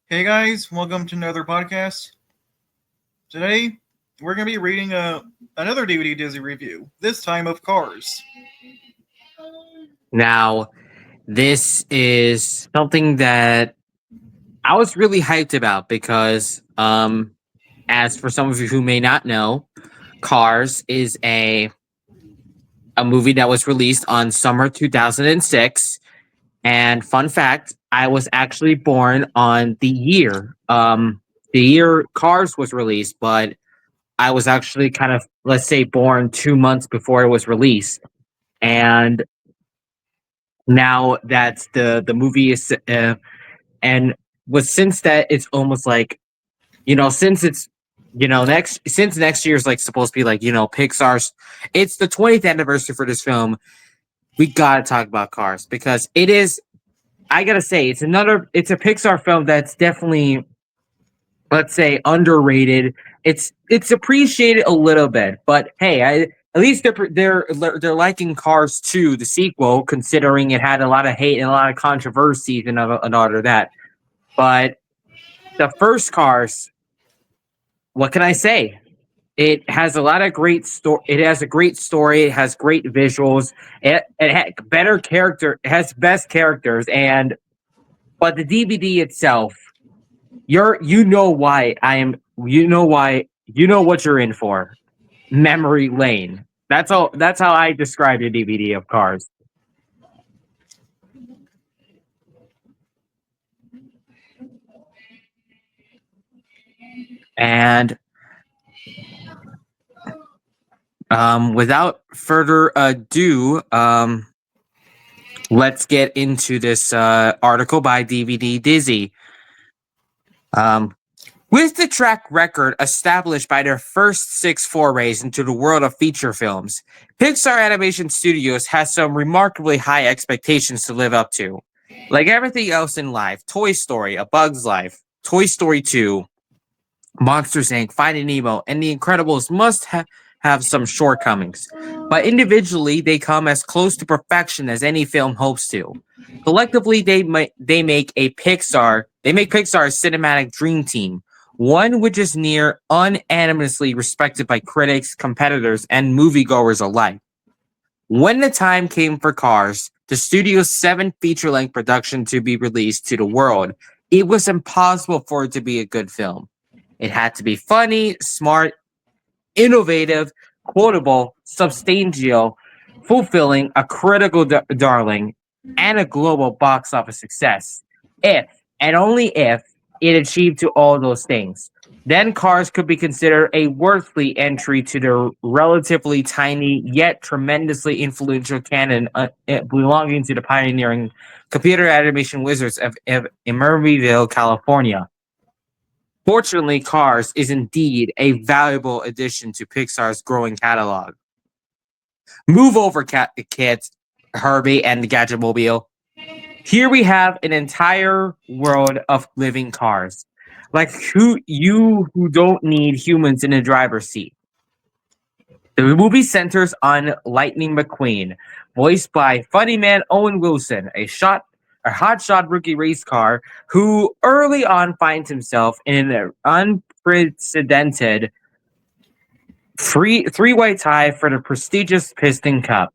Hey guys, welcome to another podcast. Today, we're going to be reading another DVD Disney review, this time of Cars. Now, this is something that I was really hyped about because, as for some of you who may not know, Cars is a movie that was released on summer 2006. And fun fact, I was actually born on the year Cars was released, but I was actually kind of, let's say, born 2 months before it was released. And now that the movie is and was since that it's almost like since it's next year's like supposed to be like Pixar's, it's the 20th anniversary for this film. We gotta talk about Cars because it is, I gotta say, it's a Pixar film that's definitely, let's say, underrated. It's appreciated a little bit, but hey, at least they're liking Cars 2, the sequel, considering it had a lot of hate and a lot of controversies and all of that. But the first Cars, what can I say? It has a lot of great story. It has a great story. It has great visuals. It had better character. It has best characters. And but the DVD itself, you know why I am. You know why. You know what you're in for. Memory lane. That's all. That's how I describe the DVD of Cars. And without further ado, let's get into this article by DVD Dizzy. Um, with the track record established by their first 6 forays into the world of feature films, Pixar Animation Studios has some remarkably high expectations to live up to. Like everything else in life, Toy Story, A Bug's Life, Toy Story 2, Monsters Inc., Finding Nemo, and The Incredibles must have some shortcomings, but individually they come as close to perfection as any film hopes to. Collectively, they make Pixar's cinematic dream team, one which is near unanimously respected by critics, competitors, and moviegoers alike. When the time came for Cars, the studio's 7th feature-length production, to be released to the world, it was impossible for it to be a good film. It had to be funny, smart, innovative, quotable, substantial, fulfilling, a critical darling, and a global box office success. If, and only if, it achieved to all those things, then Cars could be considered a worthy entry to the relatively tiny yet tremendously influential canon belonging to the pioneering computer animation wizards of Emeryville, California. Fortunately, Cars is indeed a valuable addition to Pixar's growing catalog. Move over, kids, Herbie and the Gadgetmobile. Here we have an entire world of living cars. Like who don't need humans in a driver's seat. The movie centers on Lightning McQueen, voiced by funny man Owen Wilson, a hotshot rookie race car who early on finds himself in an unprecedented three-way tie for the prestigious Piston Cup.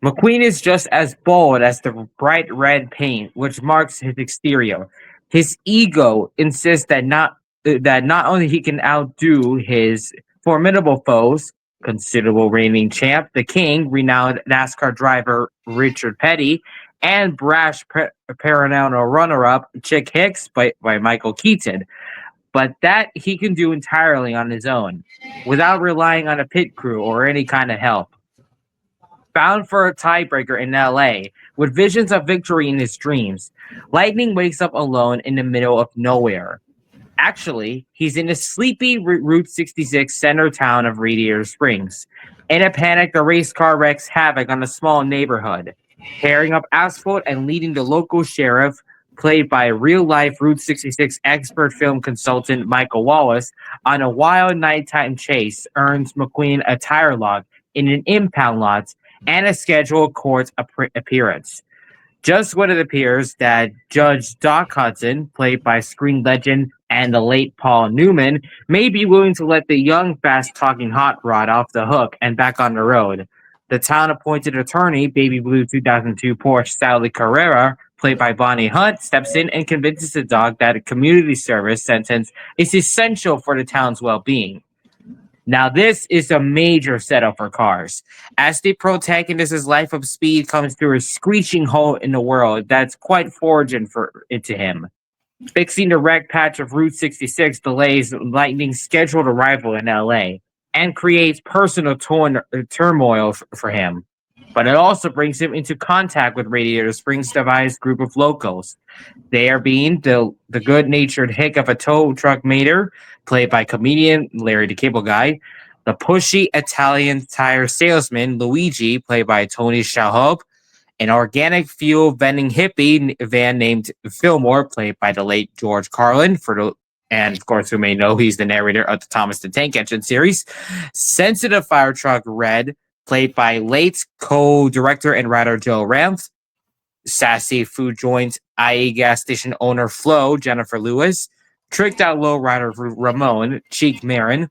McQueen is just as bold as the bright red paint which marks his exterior. His ego insists that not only he can outdo his formidable foes, considerable reigning champ, the King, renowned NASCAR driver Richard Petty, and brash Paranauta runner-up Chick Hicks by Michael Keaton, but that he can do entirely on his own, without relying on a pit crew or any kind of help. Bound for a tiebreaker in LA, with visions of victory in his dreams, Lightning wakes up alone in the middle of nowhere. Actually, he's in the sleepy Route 66 center town of Radiator Springs. In a panic, the race car wreaks havoc on a small neighborhood, tearing up asphalt and leading the local sheriff, played by real-life Route 66 expert film consultant Michael Wallace, on a wild nighttime chase earns McQueen a tire log in an impound lot and a scheduled court appearance. Just when it appears that Judge Doc Hudson, played by screen legend and the late Paul Newman, may be willing to let the young, fast-talking hot rod off the hook and back on the road. The town-appointed attorney, Baby Blue 2002 Porsche Sally Carrera, played by Bonnie Hunt, steps in and convinces the dog that a community service sentence is essential for the town's well-being. Now, this is a major setup for Cars, as the protagonist's life of speed comes through a screeching hole in the world that's quite foreign to him. Fixing the wreck patch of Route 66 delays Lightning's scheduled arrival in LA and creates personal turmoil for him. But it also brings him into contact with Radiator Springs' devised group of locals. They are being the good-natured hick of a tow truck mater, played by comedian Larry the Cable Guy, the pushy Italian tire salesman Luigi, played by Tony Shalhoub, an organic fuel vending hippie van named Fillmore, played by the late George Carlin, and of course, who may know he's the narrator of the Thomas the Tank Engine series, sensitive fire truck Red, played by late co-director and writer Joe Ranft, sassy food joint IE gas station owner Flo, Jennifer Lewis, tricked out lowrider Ramon, Cheek Marin,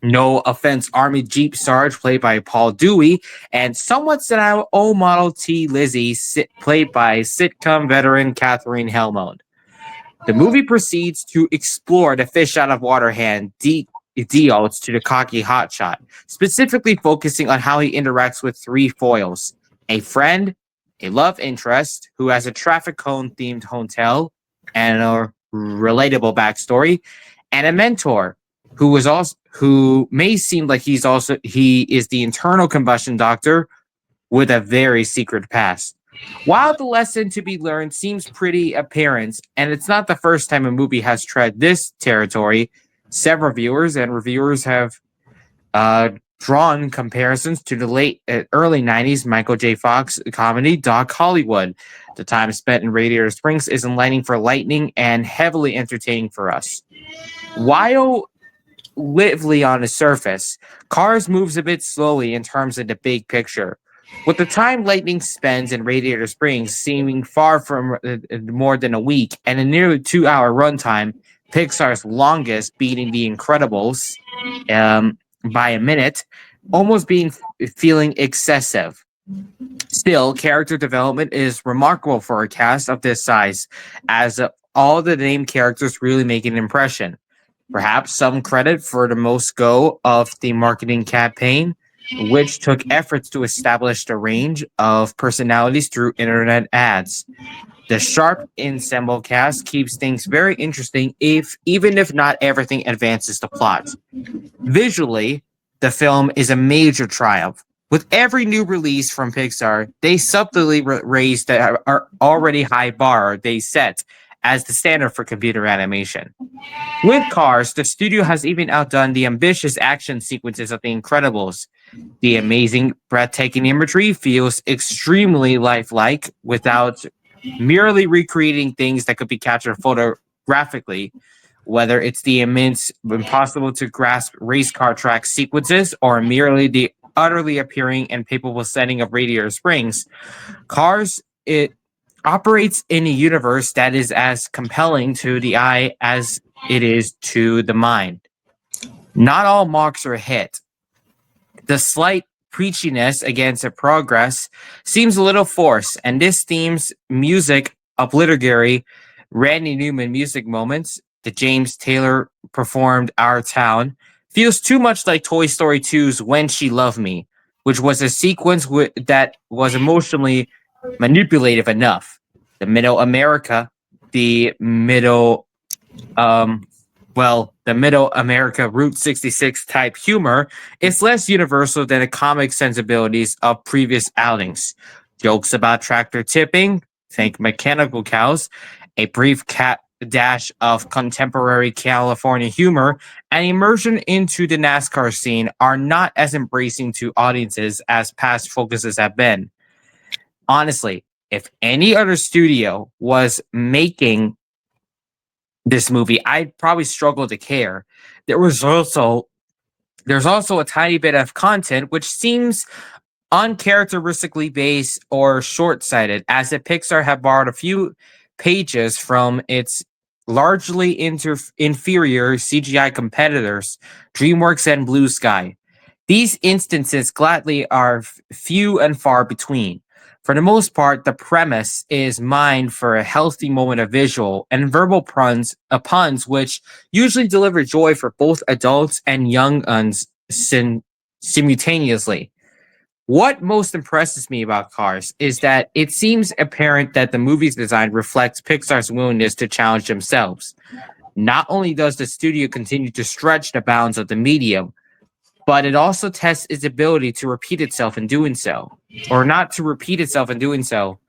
no offense Army Jeep Sarge, played by Paul Dewey, and somewhat senile old Model T Lizzie, played by sitcom veteran Catherine Helmond. The movie proceeds to explore the fish out of water hand Dialtz to the cocky hotshot, specifically focusing on how he interacts with three foils: a friend, a love interest who has a traffic cone themed hotel and a relatable backstory, and a mentor who may seem like he is the internal combustion doctor with a very secret past. While the lesson to be learned seems pretty apparent, and it's not the first time a movie has tread this territory, several viewers and reviewers have drawn comparisons to the early 90s Michael J. Fox comedy Doc Hollywood. The time spent in Radiator Springs is enlightening for Lightning and heavily entertaining for us. While lively on the surface, Cars moves a bit slowly in terms of the big picture. With the time Lightning spends in Radiator Springs seeming far from more than a week and a nearly 2-hour runtime, Pixar's longest, beating The Incredibles by a minute, almost feeling excessive. Still, character development is remarkable for a cast of this size, as all the named characters really make an impression. Perhaps some credit for the most go of the marketing campaign, which took efforts to establish the range of personalities through internet ads. The sharp ensemble cast keeps things very interesting, even if not everything advances the plot. Visually, the film is a major triumph. With every new release from Pixar, they subtly raise the already high bar they set as the standard for computer animation. With Cars, the studio has even outdone the ambitious action sequences of The Incredibles. The amazing, breathtaking imagery feels extremely lifelike without merely recreating things that could be captured photographically, whether it's the impossible to grasp race car track sequences or merely the utterly appearing and capable setting of Radiator Springs. Cars, it operates in a universe that is as compelling to the eye as it is to the mind. Not all marks are hit. The slight preachiness against its progress seems a little forced, and this theme's music obligatory Randy Newman music moments, the James Taylor performed Our Town, feels too much like Toy Story 2's When She Loved Me, which was a sequence that was emotionally manipulative enough. The Middle America Route 66 type humor is less universal than the comic sensibilities of previous outings. Jokes about tractor tipping, think mechanical cows, a brief dash of contemporary California humor, and immersion into the NASCAR scene are not as embracing to audiences as past focuses have been. Honestly, if any other studio was making this movie, I'd probably struggle to care. There's also a tiny bit of content which seems uncharacteristically base or short-sighted, as if Pixar had borrowed a few pages from its largely inferior CGI competitors, DreamWorks and Blue Sky. These instances gladly are few and far between. For the most part, the premise is mined for a healthy moment of visual and verbal puns which usually deliver joy for both adults and young uns simultaneously. What most impresses me about Cars is that it seems apparent that the movie's design reflects Pixar's willingness to challenge themselves. Not only does the studio continue to stretch the bounds of the medium, but it also tests its ability to repeat itself in doing so, or not to repeat itself in doing so.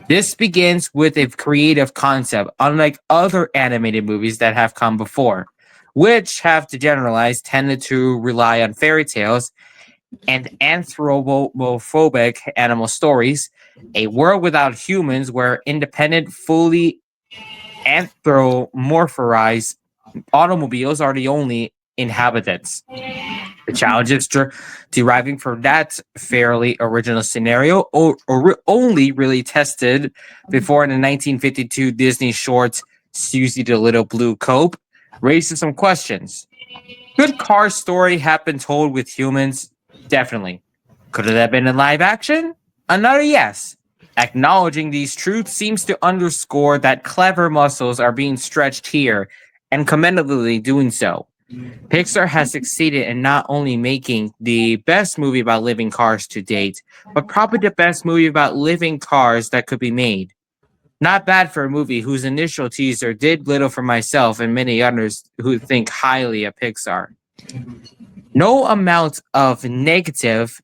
This begins with a creative concept, unlike other animated movies that have come before, which have, to generalize, tended to rely on fairy tales and anthropomorphic animal stories, a world without humans where independent, fully anthropomorphized automobiles are the only inhabitants. The challenges deriving from that fairly original scenario or only really tested before in the 1952 Disney short Susie the Little Blue Cope raises some questions. Could Cars' story have been told with humans? Definitely. Could it have been in live action? Another yes. Acknowledging these truths seems to underscore that clever muscles are being stretched here, and commendably doing so. Pixar has succeeded in not only making the best movie about living cars to date, but probably the best movie about living cars that could be made. Not bad for a movie whose initial teaser did little for myself and many others who think highly of Pixar. No amount of negative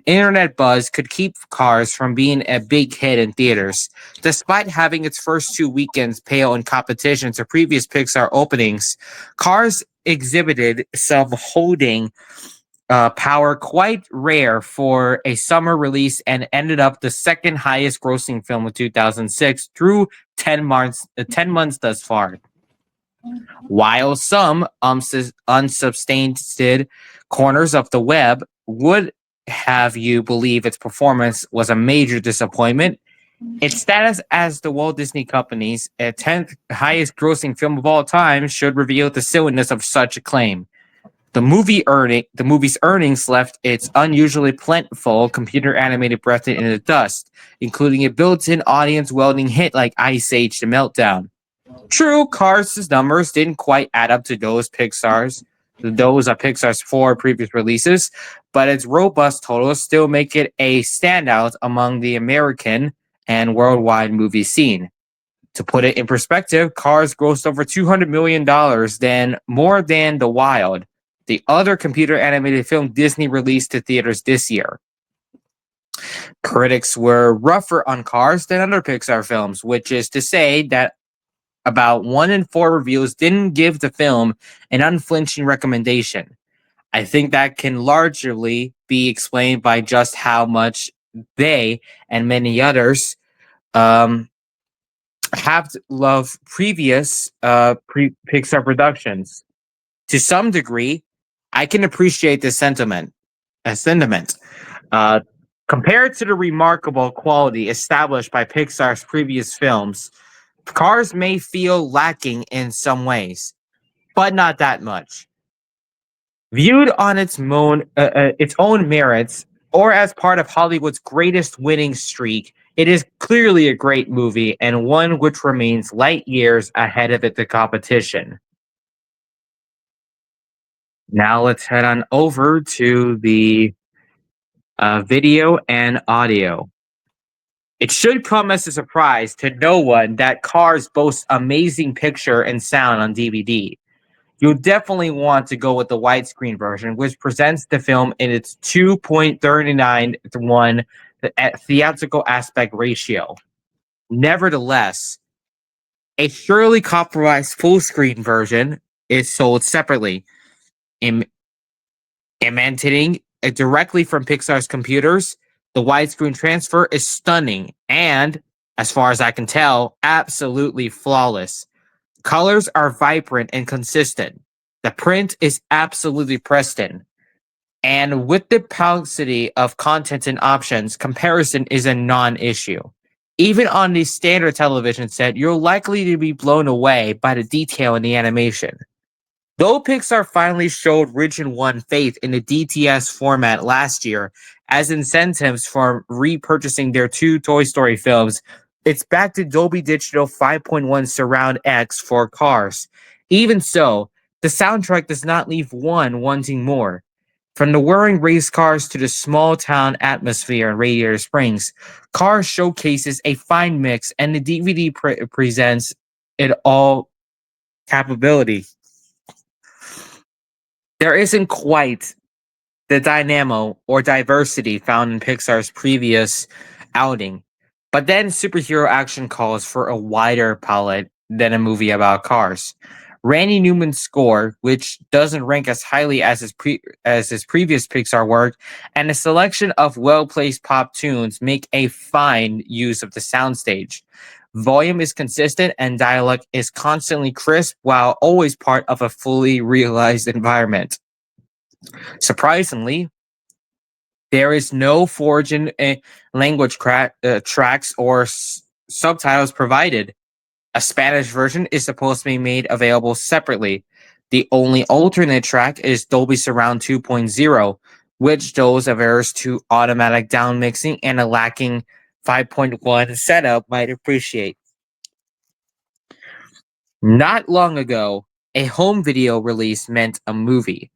internet buzz could keep Cars from being a big hit in theaters. Despite having its first 2 weekends pale in competition to previous Pixar openings, Cars exhibited some holding power quite rare for a summer release and ended up the second highest grossing film of 2006 through 10 months thus far. While some unsubstantiated corners of the web would have you believe its performance was a major disappointment, its status as the Walt Disney Company's 10th highest grossing film of all time should reveal the silliness of such a claim. The movie's earnings left its unusually plentiful computer animated breathing in the dust, including a built-in audience welding hit like Ice Age: The Meltdown. True, Cars' numbers didn't quite add up to those of Pixar's 4 previous releases, but its robust totals still make it a standout among the American and worldwide movie scene. To put it in perspective, Cars grossed over $200 million, more than The Wild, the other computer animated film Disney released to theaters this year. Critics were rougher on Cars than other Pixar films, which is to say that about 1 in 4 reviews didn't give the film an unflinching recommendation. I think that can largely be explained by just how much they and many others have loved previous Pixar productions. To some degree, I can appreciate this sentiment. Compared to the remarkable quality established by Pixar's previous films, Cars may feel lacking in some ways, but not that much. Viewed on its own merits, or as part of Hollywood's greatest winning streak, it is clearly a great movie and one which remains light years ahead of the competition. Now let's head on over to the video and audio. It should come as a surprise to no one that Cars boasts amazing picture and sound on DVD. You'll definitely want to go with the widescreen version, which presents the film in its 2.39:1 theatrical aspect ratio. Nevertheless, a surely compromised full-screen version is sold separately. Emanating directly from Pixar's computers, the widescreen transfer is stunning and, as far as I can tell, absolutely flawless. Colors are vibrant and consistent. The print is absolutely pristine. And with the paucity of content and options, comparison is a non-issue. Even on the standard television set, you're likely to be blown away by the detail in the animation. Though Pixar finally showed Region 1 faith in the DTS format last year as incentives for repurchasing their two Toy Story films, it's back to Dolby Digital 5.1 Surround X for Cars. Even so, the soundtrack does not leave one wanting more. From the whirring race cars to the small town atmosphere in Radiator Springs, Cars showcases a fine mix, and the DVD presents it all capability. There isn't quite the dynamo or diversity found in Pixar's previous outing, but then superhero action calls for a wider palette than a movie about cars. Randy Newman's score, which doesn't rank as highly as his previous Pixar work, and a selection of well-placed pop tunes make a fine use of the soundstage. Volume is consistent and dialogue is constantly crisp while always part of a fully realized environment. Surprisingly, there is no foreign language tracks or subtitles provided. A Spanish version is supposed to be made available separately. The only alternate track is Dolby Surround 2.0, which those averse to automatic down mixing and a lacking 5.1 setup might appreciate. Not long ago, a home video release meant a movie.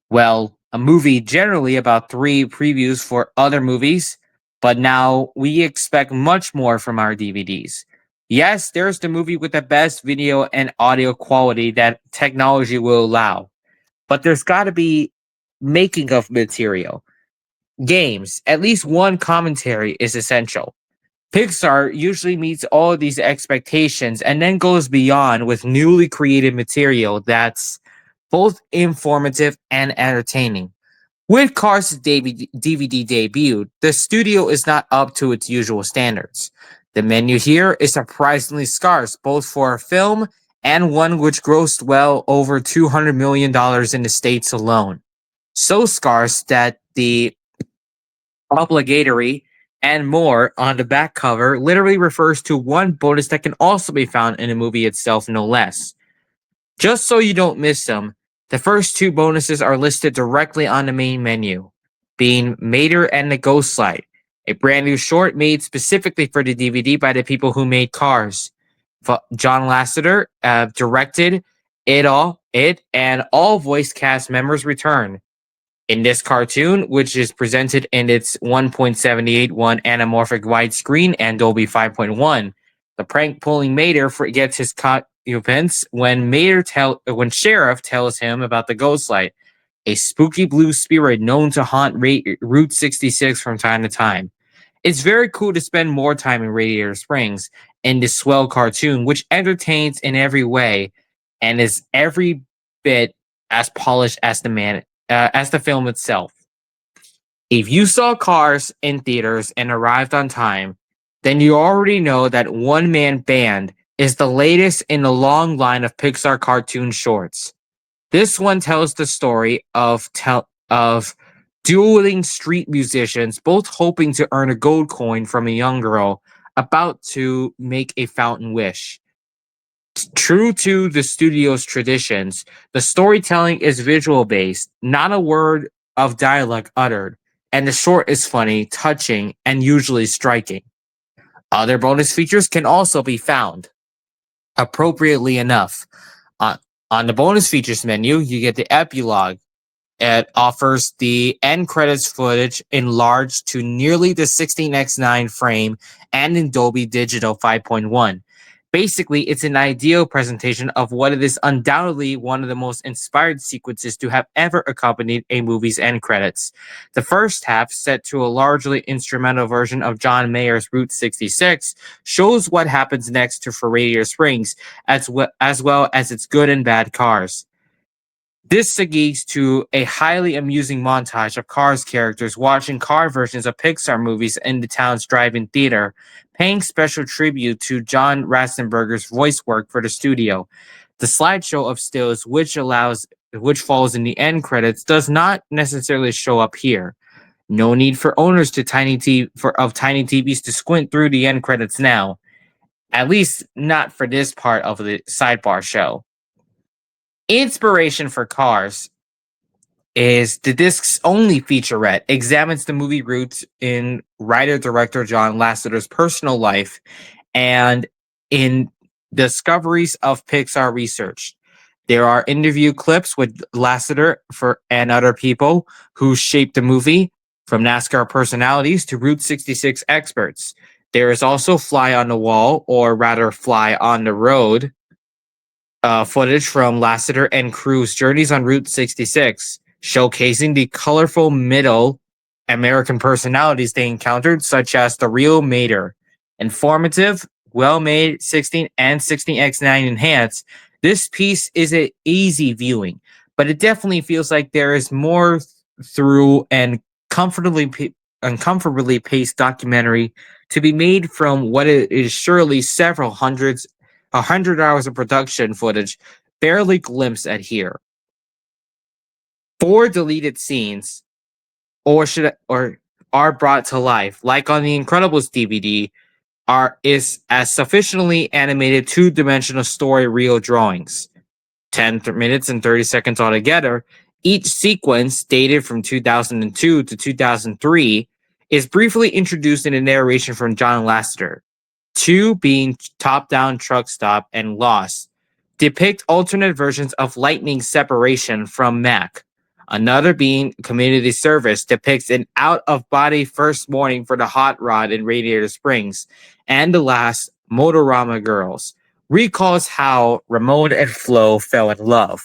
Well, a movie generally about 3 previews for other movies, but now we expect much more from our DVDs. Yes, there's the movie with the best video and audio quality that technology will allow, but there's got to be making of material. Games, at least one commentary is essential. Pixar usually meets all of these expectations and then goes beyond with newly created material that's both informative and entertaining. With Cars' DVD debut, the studio is not up to its usual standards. The menu here is surprisingly scarce, both for a film and one which grossed well over $200 million in the States alone. So scarce that the obligatory and more on the back cover literally refers to one bonus that can also be found in the movie itself, no less. Just so you don't miss them, the first 2 bonuses are listed directly on the main menu, being Mater and the Ghost Light, a brand new short made specifically for the DVD by the people who made Cars. John Lasseter directed it, and all voice cast members return. In this cartoon, which is presented in its 1.781 anamorphic widescreen and Dolby 5.1, the prank-pulling Mater forgets his events when Sheriff tells him about the Ghost Light, a spooky blue spirit known to haunt Route 66 from time to time. It's very cool to spend more time in Radiator Springs in this swell cartoon, which entertains in every way and is every bit as polished as the film itself. If you saw Cars in theaters and arrived on time, then you already know that One Man Band is the latest in a long line of Pixar cartoon shorts. This one tells the story of dueling street musicians, both hoping to earn a gold coin from a young girl about to make a fountain wish. True to the studio's traditions, the storytelling is visual-based, not a word of dialogue uttered, and the short is funny, touching, and usually striking. Other bonus features can also be found. Appropriately enough, on the bonus features menu, you get the epilogue. It offers the end credits footage enlarged to nearly the 16:9 frame and in Dolby Digital 5.1. Basically, it's an ideal presentation of what it is undoubtedly one of the most inspired sequences to have ever accompanied a movie's end credits. The first half, set to a largely instrumental version of John Mayer's Route 66, shows what happens next to Radiator Springs, as well as its good and bad cars. This segues to a highly amusing montage of Cars characters watching car versions of Pixar movies in the town's drive-in theater, paying special tribute to John Ratzenberger's voice work for the studio. The slideshow of stills, which allows which falls in the end credits, does not necessarily show up here. No need for owners of tiny TVs to squint through the end credits now. At least not for this part of the sidebar show. Inspiration for Cars is the disc's only featurette, examines the movie roots in writer-director John Lasseter's personal life and in discoveries of Pixar research. There are interview clips with Lasseter and other people who shaped the movie, from NASCAR personalities to Route 66 experts. There is also fly on the wall, or rather fly on the road, footage from Lasseter and crew's journeys on Route 66, showcasing the colorful middle American personalities they encountered, such as the real Mater. Informative, well-made 16 and 16x9 enhanced. This piece is an easy viewing, but it definitely feels like there is more through and uncomfortably paced documentary to be made from what is surely several 100 hours of production footage barely glimpsed at here. 4 deleted scenes are brought to life, like on the Incredibles DVD, is as sufficiently animated 2-dimensional story reel drawings. 10 minutes and 30 seconds altogether. Each sequence, dated from 2002 to 2003, is briefly introduced in a narration from John Lasseter. 2 being Top Down Truck Stop and Lost, depict alternate versions of Lightning's separation from Mac. Another being Community Service depicts an out-of-body first morning for the hot rod in Radiator Springs. And the last, Motorama Girls, recalls how Ramon and Flo fell in love.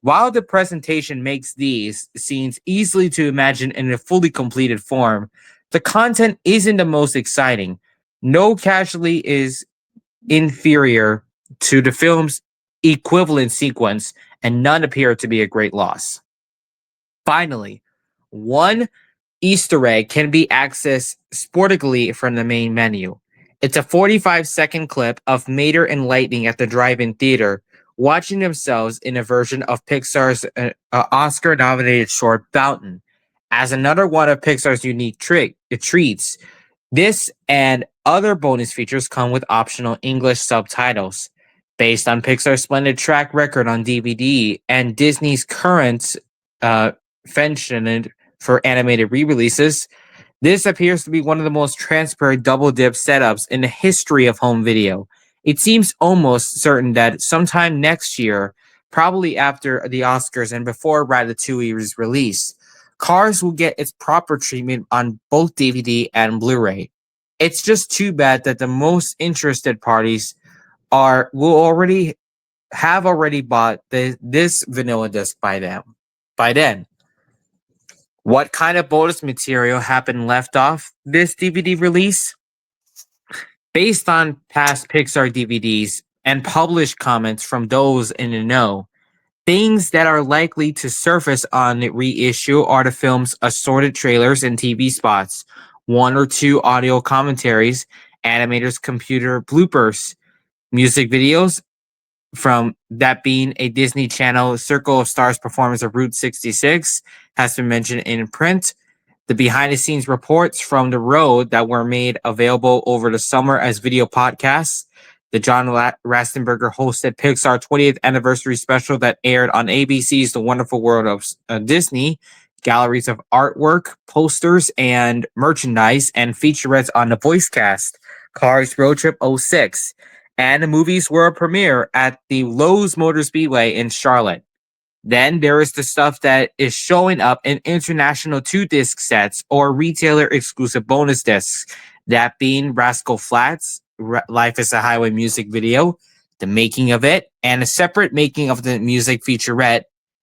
While the presentation makes these scenes easily to imagine in a fully completed form, the content isn't the most exciting. No casualty is inferior to the film's equivalent sequence, and none appear to be a great loss. Finally, one Easter egg can be accessed sporadically from the main menu. It's a 45-second clip of Mater and Lightning at the drive-in theater, watching themselves in a version of Pixar's Oscar-nominated short Fountain. As another one of Pixar's unique treats, this and other bonus features come with optional English subtitles. Based on Pixar's splendid track record on DVD and Disney's current penchant for animated re-releases, this appears to be one of the most transparent double-dip setups in the history of home video. It seems almost certain that sometime next year, probably after the Oscars and before Ratatouille is released, Cars will get its proper treatment on both DVD and Blu-ray. It's just too bad that the most interested parties will already bought this vanilla disc by then. What kind of bonus material happened left off this DVD release? Based on past Pixar DVDs and published comments from those in the know, things that are likely to surface on the reissue are the film's assorted trailers and TV spots, 1 or 2 audio commentaries, animators' computer bloopers, music videos, from that being a Disney Channel Circle of Stars performance of Route 66 has been mentioned in print. The behind-the-scenes reports from the road that were made available over the summer as video podcasts. The John Rastenberger hosted Pixar 20th anniversary special that aired on ABC's The Wonderful World of Disney. Galleries of artwork, posters, and merchandise, and featurettes on the voice cast. Cars Road Trip 06. And the movies were a premiere at the Lowe's Motor Speedway in Charlotte. Then there is the stuff that is showing up in international 2-disc sets or retailer exclusive bonus discs, that being Rascal Flatts, Life is a Highway music video, the making of it, and a separate making of the music featurette,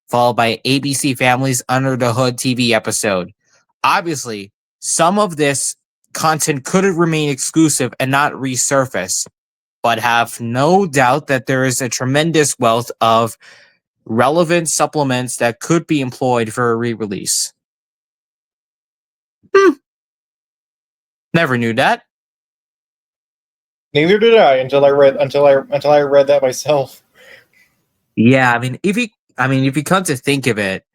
followed by ABC Family's Under the Hood TV episode. Obviously, some of this content could remain exclusive and not resurface, but have no doubt that there is a tremendous wealth of relevant supplements that could be employed for a re-release. Never knew that. Neither did I until I read that myself. Yeah, I mean, I mean, if you come to think of it,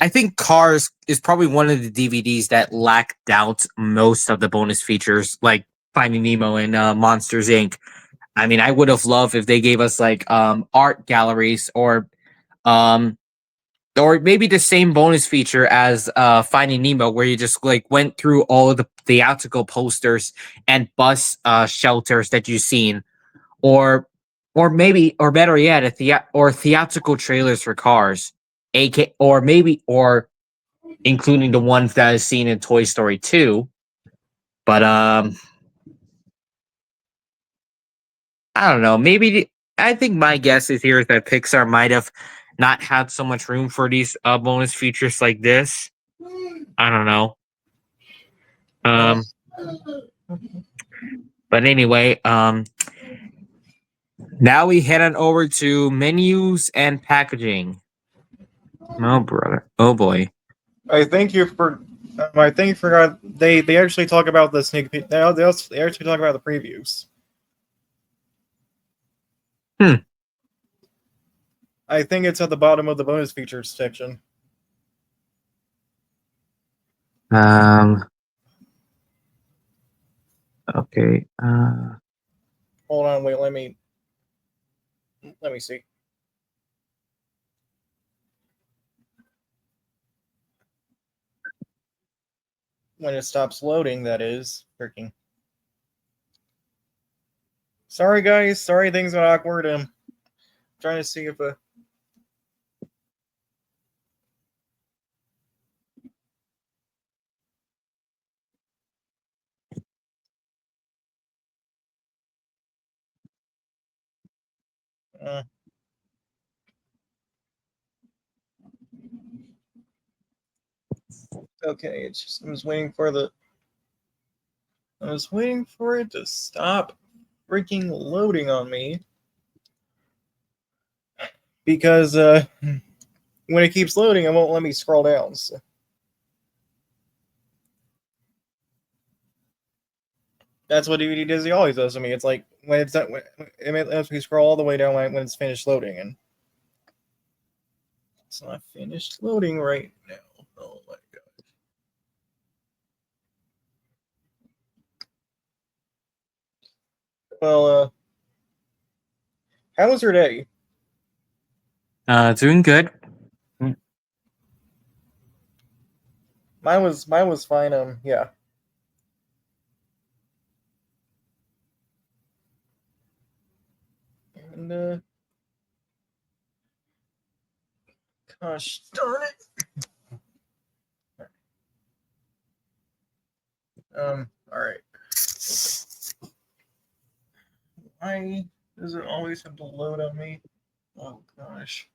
I think Cars is probably one of the DVDs that lacked out most of the bonus features, like Finding Nemo and Monsters Inc. I mean, I would have loved if they gave us like art galleries um or maybe the same bonus feature as Finding Nemo, where you just like went through all of the theatrical posters and bus shelters that you've seen, or maybe, or better yet, or theatrical trailers for Cars, AK, or including the ones that is seen in Toy Story 2. But I don't know. I think my guess is here is that Pixar might have not had so much room for these bonus features like this. I don't know. Well, But anyway, now we head on over to menus and packaging. Oh brother, oh boy. I think you forgot they actually talk about the sneak peek. They actually talk about the previews. I think it's at the bottom of the bonus features section. Okay. Hold on, wait, let me see. When it stops loading, that is. Freaking. Sorry, guys. Sorry, things got awkward. Trying to see if okay, it's just I was waiting for it to stop freaking loading on me. Because when it keeps loading, it won't let me scroll down. So. That's what DVD Disney always does to me. It's like when it's done, it lets me scroll all the way down when it's finished loading, and it's not finished loading right now. Oh my god! Well, how was your day? Doing good. Mine was fine. Yeah. And gosh darn it. All right. Why does it always have to load on me? Oh gosh.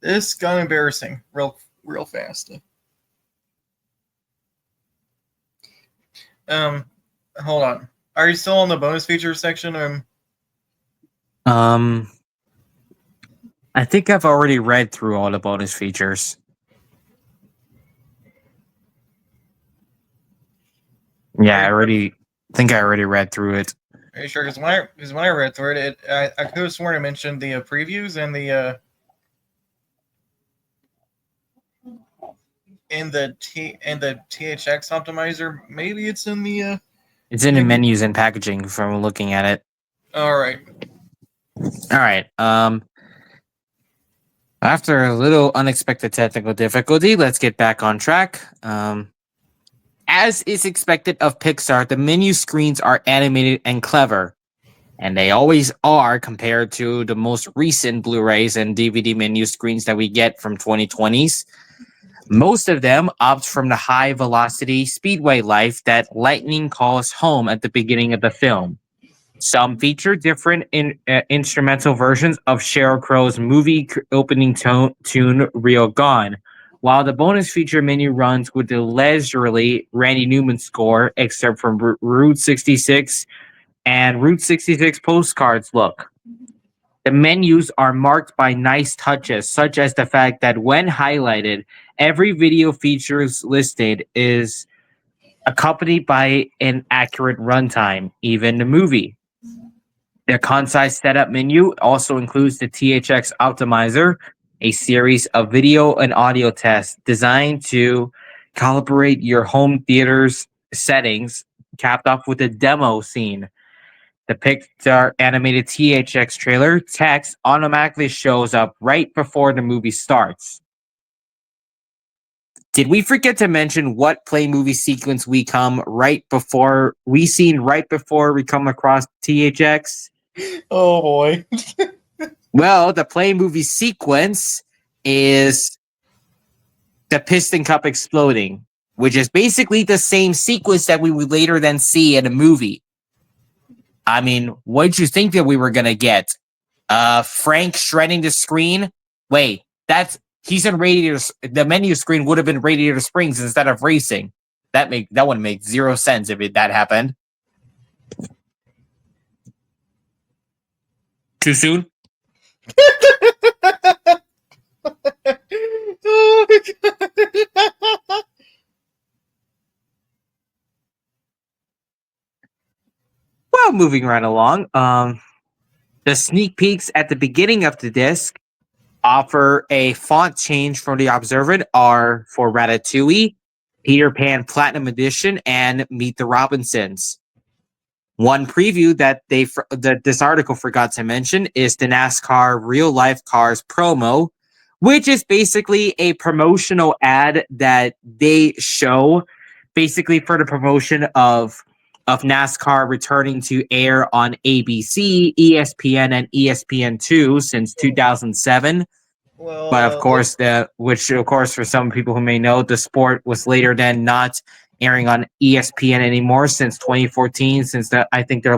This got embarrassing real fast. Hold on. Are you still on the bonus features section? I think I've already read through all the bonus features. Yeah, I think I already read through it. Are you sure? Because when I read through it, I could have sworn it mentioned the previews and the THX optimizer. Maybe it's in the. It's in the menus and packaging from looking at it. All right. After a little unexpected technical difficulty, let's get back on track. As is expected of Pixar, the menu screens are animated and clever, and they always are compared to the most recent Blu-rays and DVD menu screens that we get from 2020s. Most of them opt from the high-velocity speedway life that Lightning calls home at the beginning of the film. Some feature different instrumental versions of Sheryl Crow's movie opening tune Real Gone, while the bonus feature menu runs with the leisurely Randy Newman score, except from Route 66 and Route 66 postcards look. The menus are marked by nice touches, such as the fact that when highlighted, every video features listed is accompanied by an accurate runtime, even the movie. Their concise setup menu also includes the THX Optimizer, a series of video and audio tests designed to calibrate your home theater's settings, capped off with a demo scene. The Pixar animated THX trailer text automatically shows up right before the movie starts. Did we forget to mention what play movie sequence we come right before we seen right before we come across THX? Oh boy. Well, the play movie sequence is the piston cup exploding, which is basically the same sequence that we would later then see in a movie. I mean, what did you think that we were gonna get? Frank shredding the screen? Wait, he's in Radiator. The menu screen would have been Radiator Springs instead of racing. That wouldn't make zero sense if that happened. Too soon? Oh my God. Well, moving right along. The sneak peeks at the beginning of the disc offer a font change from the Observant are for Ratatouille, Peter Pan Platinum Edition, and Meet the Robinsons. One preview that this article forgot to mention is the NASCAR Real Life Cars promo, which is basically a promotional ad that they show basically for the promotion of NASCAR returning to air on ABC, ESPN, and ESPN2 since 2007. Well, But of course, for some people who may know, the sport was later then not airing on ESPN anymore since 2014. Since I think their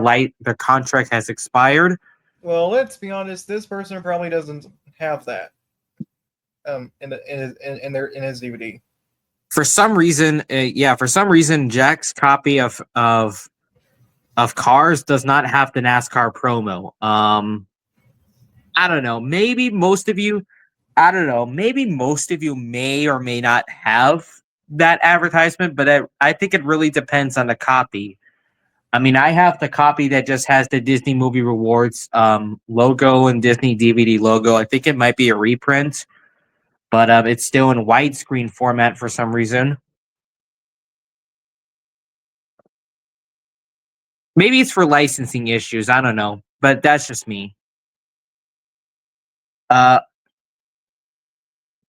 contract has expired. well, let's be honest. This person probably doesn't have that. In his DVD. For some reason, Jack's copy of Cars does not have the NASCAR promo. I don't know. Maybe most of you may or may not have that advertisement, but I think it really depends on the copy. I mean, I have the copy that just has the Disney Movie Rewards logo and Disney DVD logo. I think it might be a reprint, but it's still in widescreen format for some reason. Maybe it's for licensing issues. I don't know, but that's just me. But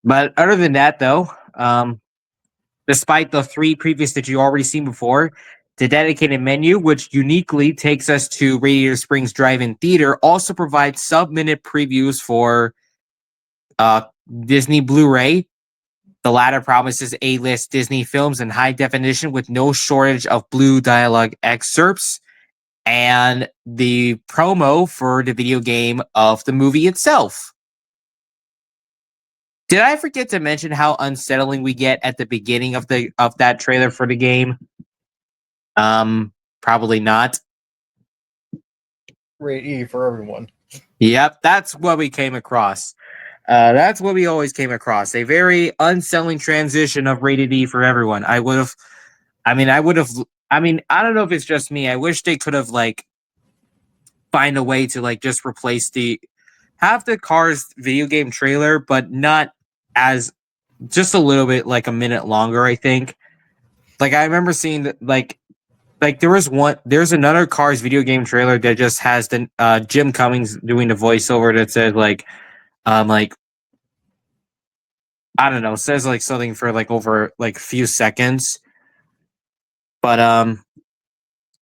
other than that, though, despite the three previous that you already seen before, the dedicated menu, which uniquely takes us to Radiator Springs Drive-In Theater, also provides sub-minute previews for Disney Blu-ray. The latter promises A-list Disney films in high definition with no shortage of blue dialogue excerpts, and the promo for the video game of the movie itself. Did I forget to mention how unsettling we get at the beginning of that trailer for the game? Probably not. Rate E for everyone. Yep, that's what we came across. That's what we always came across. A very unsettling transition of rated E for everyone. I don't know if it's just me. I wish they could have find a way to just replace have the Cars video game trailer, but not as just a little bit a minute longer, I think. I remember seeing that there's another Cars video game trailer that just has the Jim Cummings doing the voiceover that says I don't know, says something for over a few seconds. But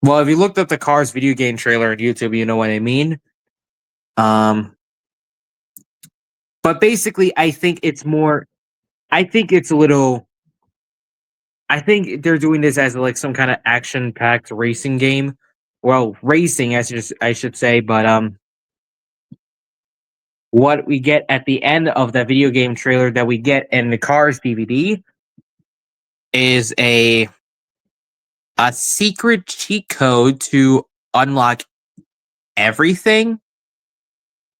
well, if you looked up the Cars video game trailer on YouTube, you know what I mean. But basically, I think it's they're doing this as some kind of action-packed racing game. Well, racing, I should say, but what we get at the end of the video game trailer that we get in the Cars DVD is a secret cheat code to unlock everything.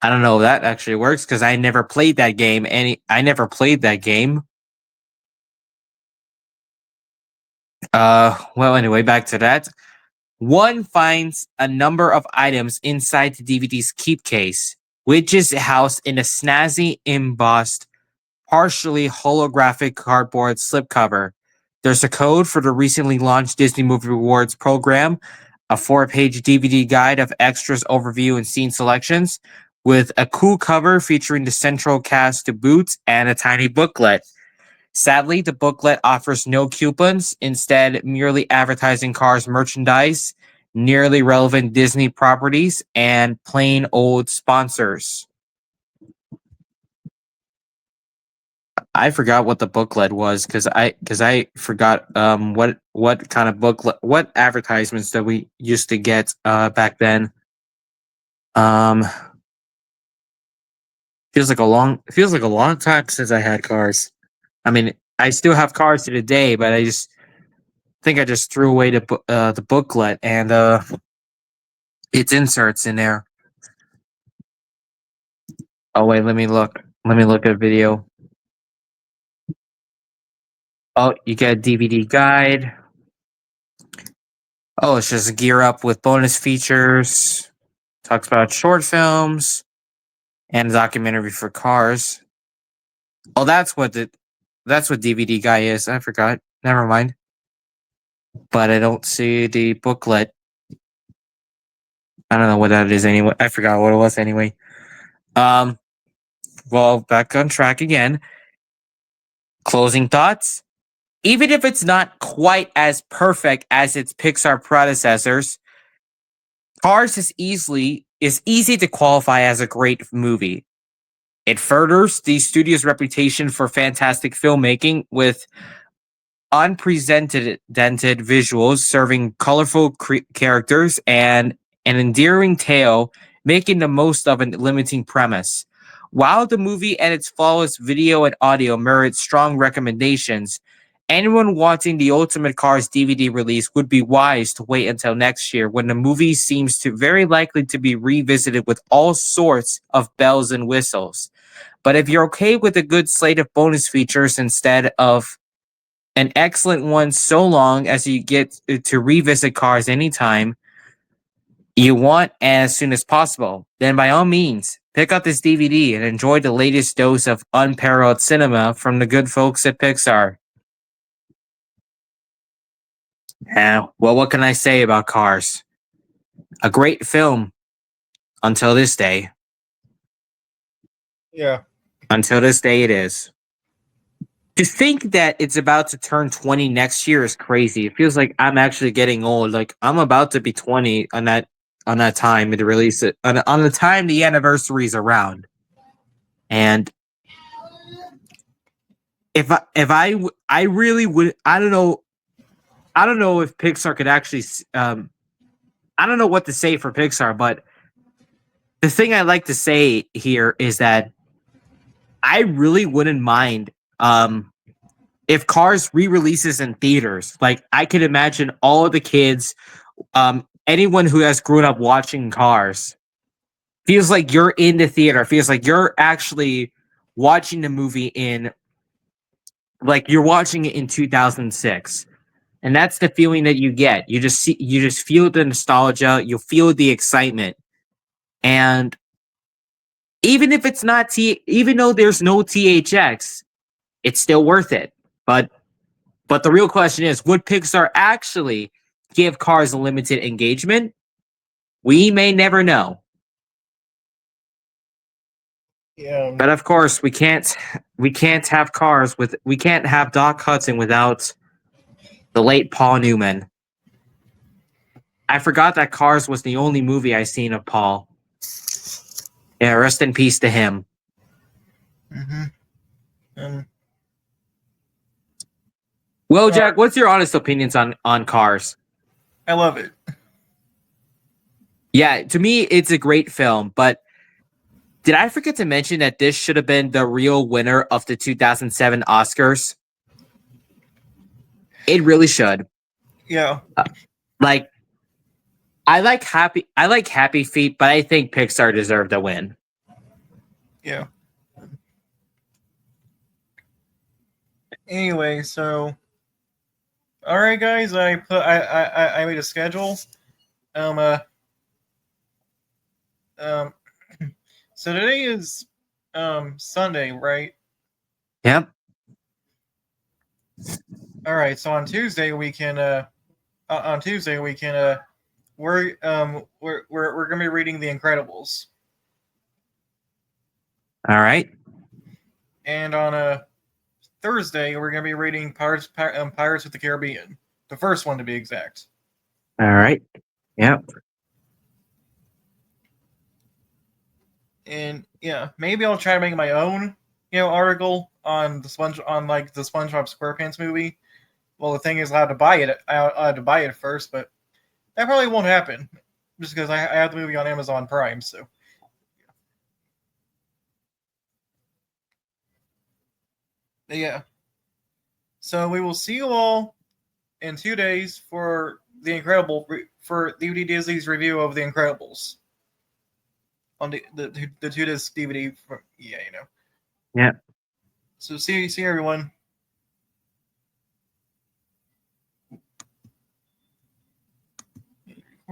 I don't know if that actually works because I never played that game. Well, anyway, back to that. One finds a number of items inside the DVD's keep case, which is housed in a snazzy embossed, partially holographic cardboard slipcover. There's a code for the recently launched Disney Movie Rewards program, a 4-page DVD guide of extras, overview, and scene selections, with a cool cover featuring the central cast to boot and a tiny booklet. Sadly, the booklet offers no coupons, instead merely advertising Cars merchandise, nearly relevant Disney properties, and plain old sponsors. I forgot what the booklet was because I forgot what kind of booklet, what advertisements that we used to get back then. Um feels like a long time since I had Cars. I mean, I still have Cars to the day, but I just think I just threw away the booklet and its inserts in there. Oh wait, let me look. Let me look at a video. Oh, you get a DVD guide. Oh, it's just gear up with bonus features. Talks about short films and a documentary for Cars. Oh, that's what DVD guy is. I forgot. Never mind. But I don't see the booklet. I don't know what that is anyway. I forgot what it was anyway. Um, well, back on track again. Closing thoughts. Even if it's not quite as perfect as its Pixar predecessors, Cars is easy to qualify as a great movie. It furthers the studio's reputation for fantastic filmmaking with unprecedented visuals, serving colorful characters and an endearing tale, making the most of a limiting premise. While the movie and its flawless video and audio merit strong recommendations, anyone wanting the Ultimate Cars DVD release would be wise to wait until next year, when the movie seems to very likely to be revisited with all sorts of bells and whistles. But if you're okay with a good slate of bonus features instead of an excellent one, so long as you get to revisit Cars anytime you want as soon as possible, then by all means, pick up this DVD and enjoy the latest dose of unparalleled cinema from the good folks at Pixar. Well, what can I say about Cars? A great film until this day. Yeah. Until this day, it is. To think that it's about to turn 20 next year is crazy. It feels like I'm actually getting old. Like I'm about to be 20 on that time to release it on the time the anniversary is around. And I really would, I don't know if Pixar could actually I don't know what to say for Pixar, but the thing I like to say here is that I really wouldn't mind if Cars re-releases in theaters. Like I could imagine all of the kids, anyone who has grown up watching Cars, feels like you're in the theater, feels like you're actually watching the movie in, like you're watching it in 2006. And that's the feeling that you get. You just feel the nostalgia, you feel the excitement. And even if it's not even though there's no THX, it's still worth it. But the real question is, would Pixar actually give Cars a limited engagement? We may never know. Yeah. But of course, we can't have we can't have Doc Hudson without the late Paul Newman. I forgot that Cars was the only movie I seen of Paul. Yeah, rest in peace to him. Mm-hmm. Well, Jack, what's your honest opinions on Cars? I love it. Yeah, to me, it's a great film, but did I forget to mention that this should have been the real winner of the 2007 Oscars? It really should. Yeah. Like, I like Happy Feet, but I think Pixar deserved a win. Yeah. Anyway, so all right, guys, I made a schedule. Um, um, so today is Sunday, right? Yep. All right. So on Tuesday we can we're gonna be reading The Incredibles, All right. and on Thursday we're gonna be reading Pirates of the Caribbean, the first one to be exact. All right. Yep. And yeah, maybe I'll try to make my own, article on the SpongeBob SquarePants movie. Well, the thing is, I have to buy it. I have to buy it first, but that probably won't happen, just because I have the movie on Amazon Prime. So yeah, so we will see you all in 2 days for for DVD Disney's review of The Incredibles on the 2 disc DVD. Yeah. Yeah. So see everyone.